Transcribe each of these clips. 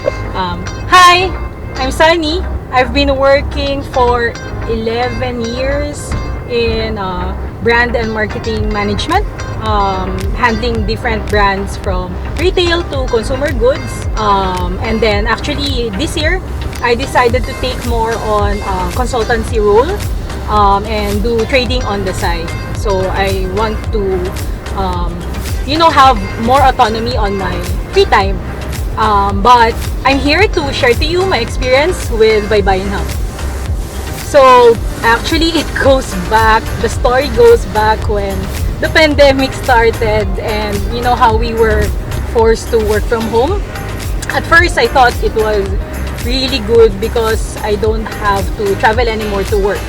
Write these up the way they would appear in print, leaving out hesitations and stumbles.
Hi, I'm Sunny. I've been working for 11 years in brand and marketing management, handling different brands from retail to consumer goods. And then actually this year, I decided to take more on consultancy role and do trading on the side. So I want to, have more autonomy on my free time. But I'm here to share to you my experience with Baybayin Hub. So actually the story goes back when the pandemic started and you know how we were forced to work from home. At first I thought it was really good because I don't have to travel anymore to work.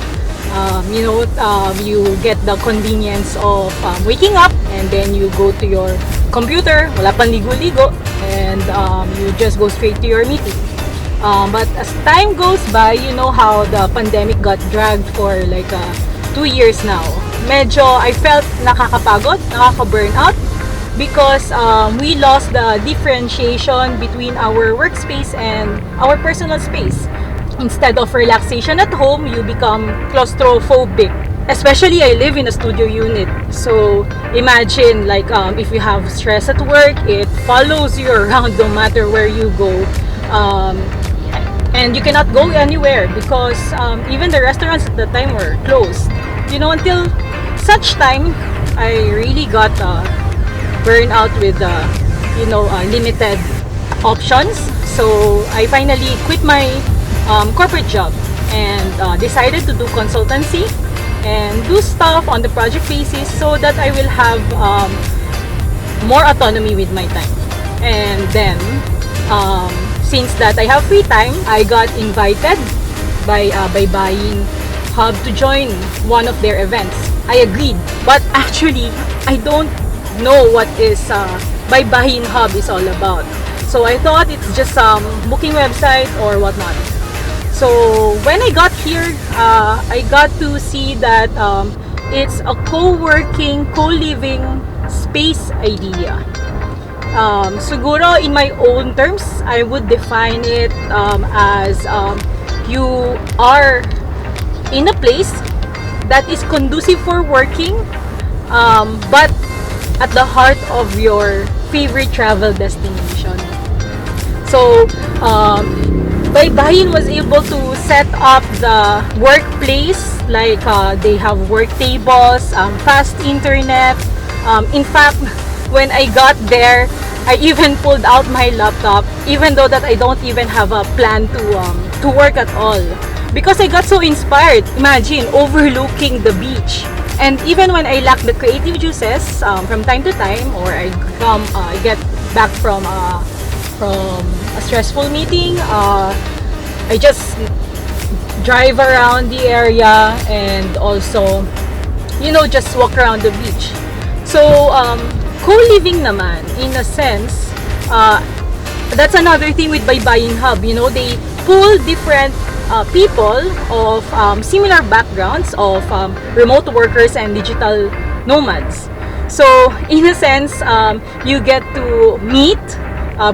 You get the convenience of waking up and then you go to your computer, wala pang ligo-ligo, and you just go straight to your meeting. But as time goes by, you know how the pandemic got dragged for like 2 years now. Medyo I felt nakakapagod, nakaka-burn out because we lost the differentiation between our workspace and our personal space. Instead of relaxation at home, you become claustrophobic. Especially I live in a studio unit. So imagine like if you have stress at work, it follows you around no matter where you go. And you cannot go anywhere because even the restaurants at the time were closed. Until such time, I really got burned out with limited options. So I finally quit my corporate job and decided to do consultancy and do stuff on the project basis so that I will have more autonomy with my time. And then since that I have free time, I got invited by Baybayin Hub to join one of their events. I agreed, but actually I don't know what is Baybayin Hub is all about. So I thought it's just some booking website or whatnot. So when I got here, I got to see that it's a co-working, co-living space idea. Siguro in my own terms, I would define it as you are in a place that is conducive for working, but at the heart of your favorite travel destination. So Baybayin was able to set up the workplace like they have work tables, fast internet. In fact, when I got there, I even pulled out my laptop, even though that I don't even have a plan to work at all, because I got so inspired. Imagine overlooking the beach. And even when I lack the creative juices from time to time, or I get back from a stressful meeting, I just drive around the area and also just walk around the beach. So co-living naman, in a sense, that's another thing with Baybayin Hub. They pull different people of similar backgrounds of remote workers and digital nomads. So in a sense, you get to meet,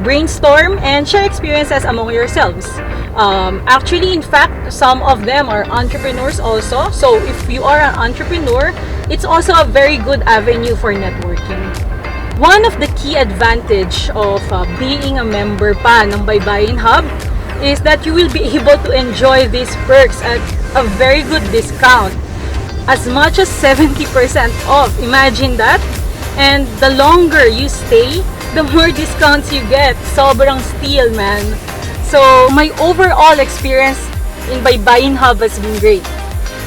brainstorm, and share experiences among yourselves. Actually, in fact, some of them are entrepreneurs also. So if you are an entrepreneur, it's also a very good avenue for networking. One of the key advantage of being a member pa ng Baybayin Hub is that you will be able to enjoy these perks at a very good discount, as much as 70% off. Imagine that. And the longer you stay, the more discounts you get. Sobrang steal, man. So my overall experience in Baybayin Hub has been great.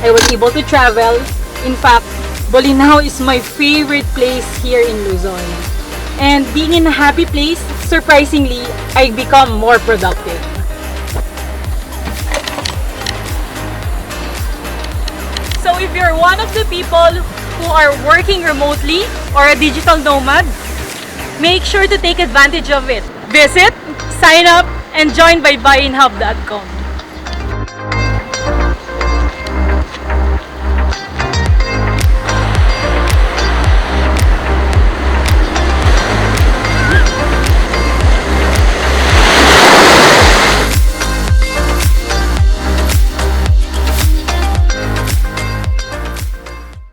I was able to travel. In fact, Bolinao is my favorite place here in Luzon. And being in a happy place, surprisingly, I become more productive. So if you're one of the people who are working remotely or a digital nomad, make sure to take advantage of it. Visit, sign up, and join baybayinhub.com.